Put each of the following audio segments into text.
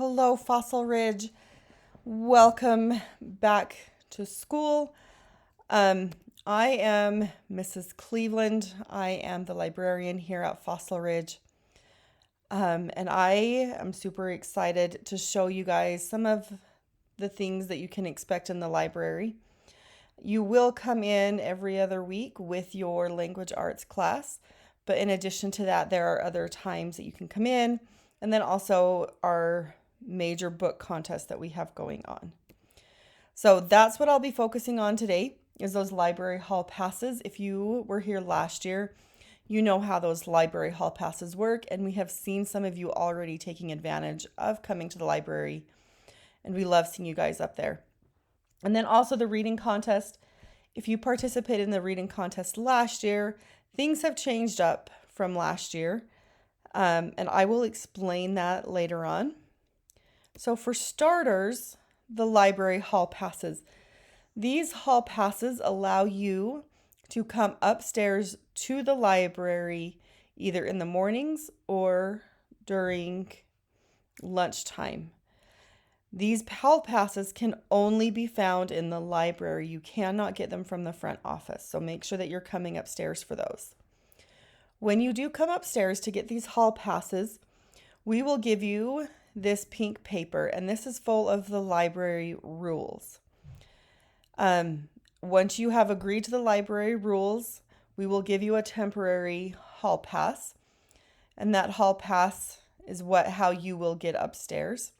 Hello, Fossil Ridge. Welcome back to school. I am Mrs. Cleveland. I am the librarian here at Fossil Ridge. And I am super excited to show you guys some of the things that you can expect in the library. You will come in every other week with your language arts class, but in addition to that, there are other times that you can come in, and then also our major book contest that we have going on. So that's what I'll be focusing on today, is those library hall passes. If you were here last year, you know how those library hall passes work, and we have seen some of you already taking advantage of coming to the library, and we love seeing you guys up there. And then also the reading contest. If you participated in the reading contest last year, things have changed up from last year, and I will explain that later on. So for starters, the library hall passes. These hall passes allow you to come upstairs to the library either in the mornings or during lunchtime. These hall passes can only be found in the library. You cannot get them from the front office, so make sure that you're coming upstairs for those. When you do come upstairs to get these hall passes, we will give you this pink paper, and this is full of the library rules. Once you have agreed to the library rules, we will give you a temporary hall pass, and that hall pass is how you will get upstairs.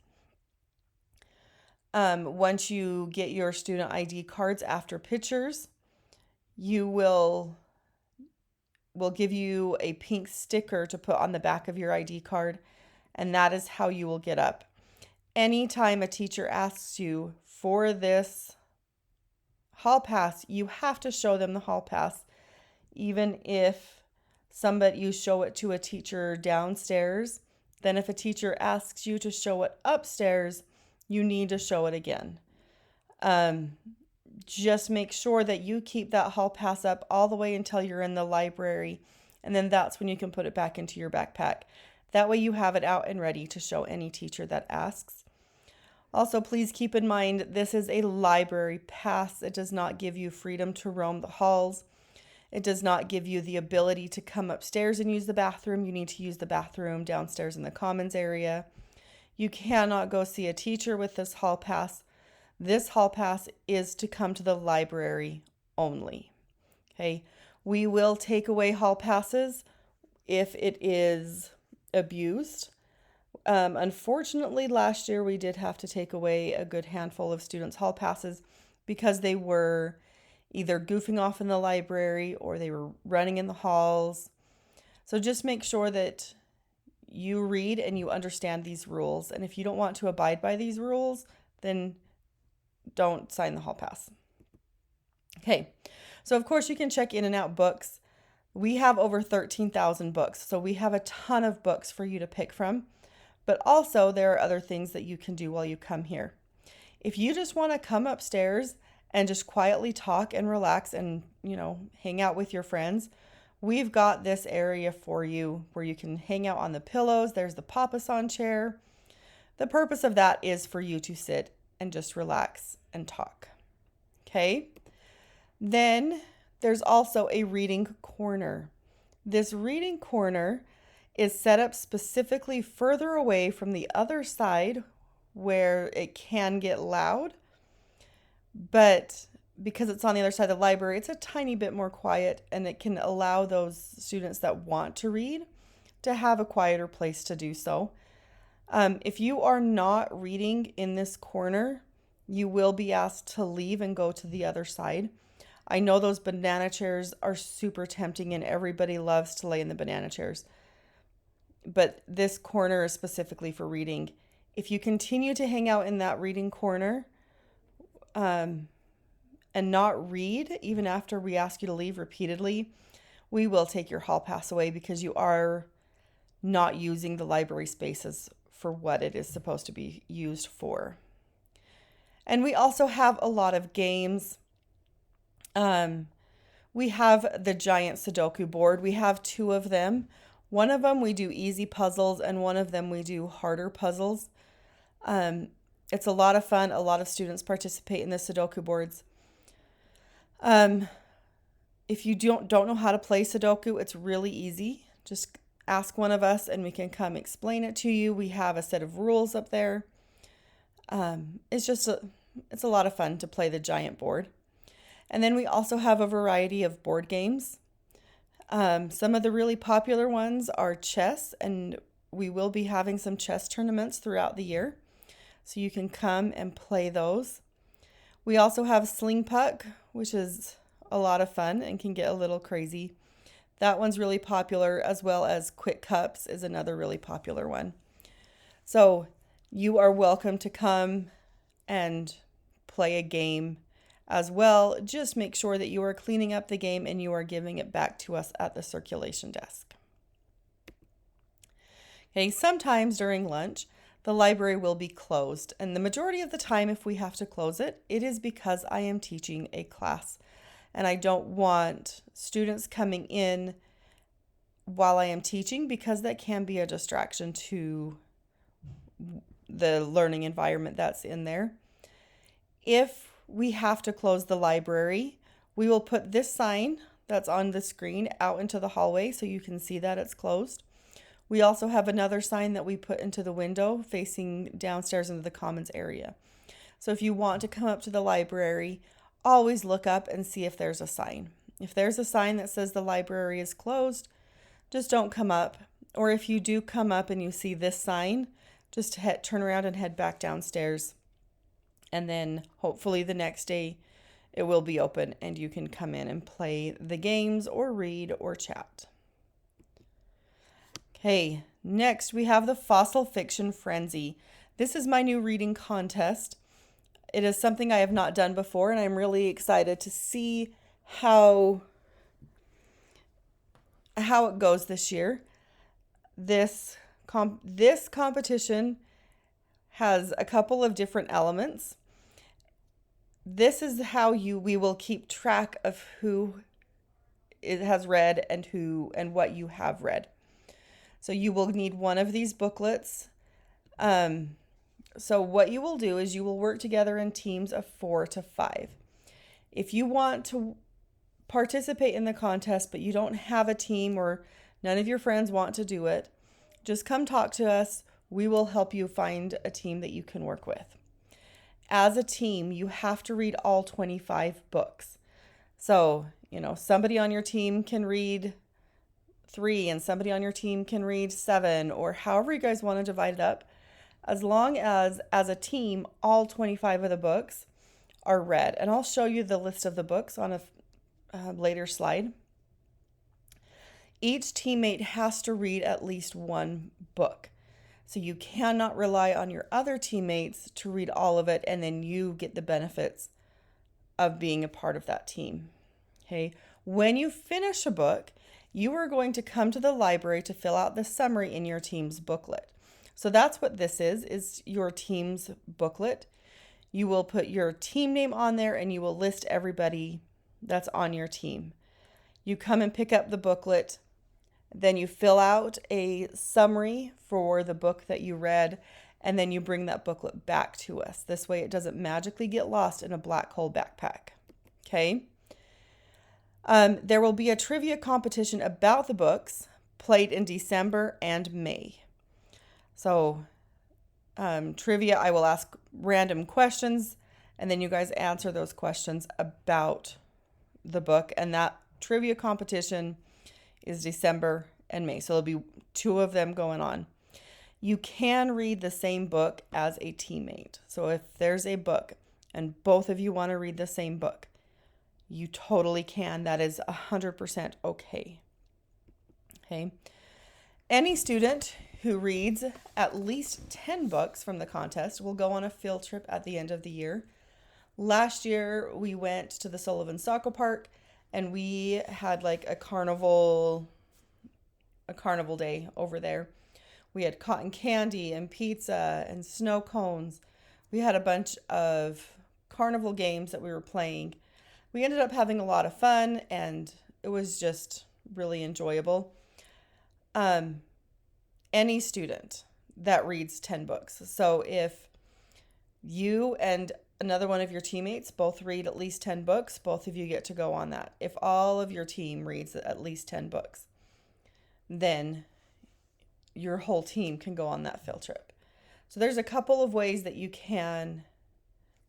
Once you get your student ID cards after pictures, we'll give you a pink sticker to put on the back of your ID card, and that is how you will get up. Anytime a teacher asks you for this hall pass, you have to show them the hall pass, even if you show it to a teacher downstairs. Then if a teacher asks you to show it upstairs, you need to show it again. Just make sure that you keep that hall pass up all the way until you're in the library, and then that's when you can put it back into your backpack. That way you have it out and ready to show any teacher that asks. Also, please keep in mind, this is a library pass. It does not give you freedom to roam the halls. It does not give you the ability to come upstairs and use the bathroom. You need to use the bathroom downstairs in the commons area. You cannot go see a teacher with this hall pass. This hall pass is to come to the library only. Okay, we will take away hall passes if it is abused. Unfortunately, last year we did have to take away a good handful of students' hall passes because they were either goofing off in the library or they were running in the halls. So just make sure that you read and you understand these rules. And if you don't want to abide by these rules, then don't sign the hall pass. Okay, so of course you can check in and out books. We have over 13,000 books, so we have a ton of books for you to pick from. But also there are other things that you can do while you come here. If you just want to come upstairs and just quietly talk and relax and, hang out with your friends, we've got this area for you where you can hang out on the pillows. There's the Papasan chair. The purpose of that is for you to sit and just relax and talk. Okay? Then there's also a reading corner. This reading corner is set up specifically further away from the other side where it can get loud. But because it's on the other side of the library, it's a tiny bit more quiet, and it can allow those students that want to read to have a quieter place to do so. If you are not reading in this corner, you will be asked to leave and go to the other side. I know those banana chairs are super tempting and everybody loves to lay in the banana chairs, but this corner is specifically for reading. If you continue to hang out in that reading corner, and not read, even after we ask you to leave repeatedly, we will take your hall pass away because you are not using the library spaces for what it is supposed to be used for. And we also have a lot of games. We have the giant Sudoku board. We have 2 of them. One of them we do easy puzzles, and one of them we do harder puzzles. It's a lot of fun. A lot of students participate in the Sudoku boards. If you don't know how to play Sudoku, it's really easy. Just ask one of us and we can come explain it to you. We have a set of rules up there. It's a lot of fun to play the giant board. And then we also have a variety of board games. Some of the really popular ones are chess, and we will be having some chess tournaments throughout the year. So you can come and play those. We also have Sling Puck, which is a lot of fun and can get a little crazy. That one's really popular, as well as Quick Cups is another really popular one. So you are welcome to come and play a game as well. Just make sure that you are cleaning up the game and you are giving it back to us at the circulation desk. Okay, sometimes during lunch, the library will be closed, and the majority of the time, if we have to close it, it is because I am teaching a class and I don't want students coming in while I am teaching, because that can be a distraction to the learning environment that's in there. If we have to close the library, we will put this sign that's on the screen out into the hallway so you can see that it's closed. We also have another sign that we put into the window facing downstairs into the commons area. So if you want to come up to the library, always look up and see if there's a sign. If there's a sign that says the library is closed, just don't come up. Or if you do come up and you see this sign, just turn around and head back downstairs. And then hopefully the next day it will be open and you can come in and play the games or read or chat. Okay, next we have the Fossil Fiction Frenzy. This is my new reading contest. It is something I have not done before, and I'm really excited to see how it goes this year. This competition has a couple of different elements. This is how we will keep track of who it has read and what you have read. So you will need one of these booklets. So what you will do is you will work together in teams of 4 to 5. If you want to participate in the contest, but you don't have a team or none of your friends want to do it, just come talk to us. We will help you find a team that you can work with. As a team, you have to read all 25 books. So, somebody on your team can read 3 and somebody on your team can read 7, or however you guys want to divide it up. As long as a team, all 25 of the books are read. And I'll show you the list of the books on a later slide. Each teammate has to read at least one book. So you cannot rely on your other teammates to read all of it and then you get the benefits of being a part of that team. Okay. When you finish a book, you are going to come to the library to fill out the summary in your team's booklet. So that's what this is your team's booklet. You will put your team name on there and you will list everybody that's on your team. You come and pick up the booklet, then you fill out a summary for the book that you read, and then you bring that booklet back to us. This way it doesn't magically get lost in a black hole backpack. Okay? There will be a trivia competition about the books played in December and May. So, trivia, I will ask random questions, and then you guys answer those questions about the book. And that trivia competition is December and May. So, there'll be 2 of them going on. You can read the same book as a teammate. So, if there's a book and both of you want to read the same book, you totally can. That is 100% okay. Okay. Any student who reads at least 10 books from the contest will go on a field trip at the end of the year. Last year, we went to the Sullivan Soccer Park and we had like a carnival day over there. We had cotton candy and pizza and snow cones. We had a bunch of carnival games that we were playing. We ended up having a lot of fun and it was just really enjoyable. Any student that reads 10 books. So if You and another one of your teammates both read at least 10 books, both of you get to go on that. If all of your team reads at least 10 books, then your whole team can go on that field trip. So there's a couple of ways that you can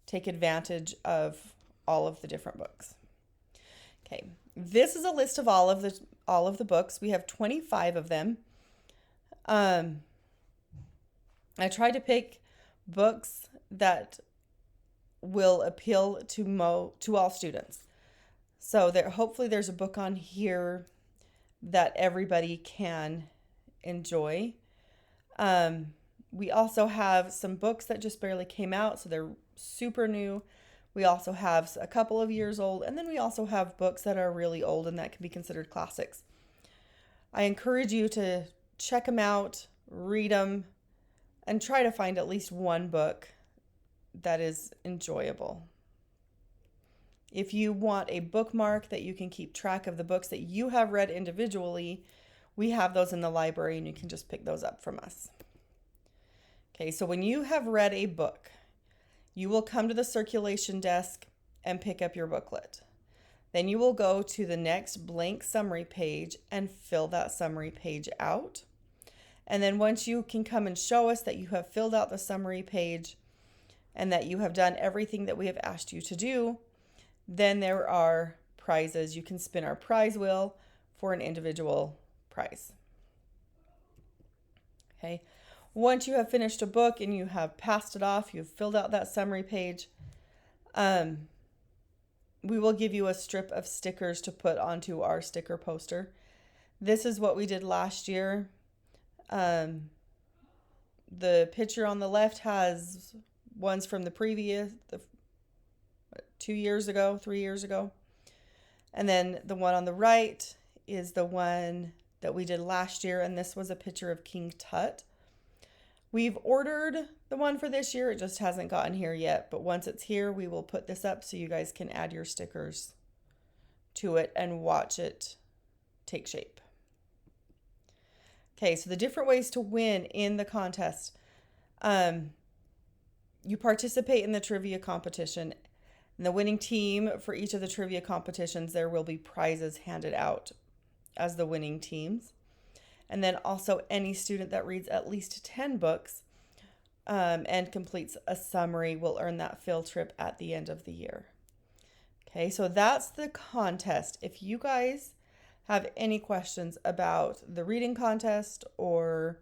take advantage of all of the different books. Okay, this is a list of all of the books. We have 25 of them. I tried to pick books that will appeal to all students. So hopefully there's a book on here that everybody can enjoy. We also have some books that just barely came out, so they're super new. We also have a couple of years old, and then we also have books that are really old and that can be considered classics. I encourage you to check them out, read them, and try to find at least one book that is enjoyable. If you want a bookmark that you can keep track of the books that you have read individually, we have those in the library and you can just pick those up from us. Okay, so when you have read a book, you will come to the circulation desk and pick up your booklet. Then you will go to the next blank summary page and fill that summary page out. And then once you can come and show us that you have filled out the summary page and that you have done everything that we have asked you to do, then there are prizes. You can spin our prize wheel for an individual prize. Okay. Once you have finished a book and you have passed it off, you've filled out that summary page, we will give you a strip of stickers to put onto our sticker poster. This is what we did last year. The picture on the left has ones from the previous, 2 years ago, 3 years ago. And then the one on the right is the one that we did last year, and this was a picture of King Tut. We've ordered the one for this year. It just hasn't gotten here yet, but once it's here, we will put this up so you guys can add your stickers to it and watch it take shape. Okay, so the different ways to win in the contest. You participate in the trivia competition. And the winning team for each of the trivia competitions, there will be prizes handed out as the winning teams. And then also any student that reads at least 10 books and completes a summary will earn that field trip at the end of the year. Okay, so that's the contest. If you guys have any questions about the reading contest or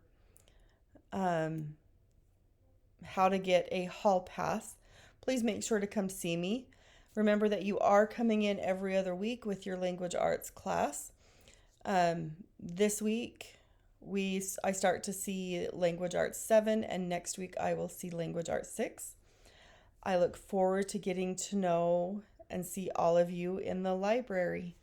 how to get a hall pass, please make sure to come see me. Remember that you are coming in every other week with your language arts class. This week, I start to see Language Arts 7, and next week I will see Language Arts 6. I look forward to getting to know and see all of you in the library.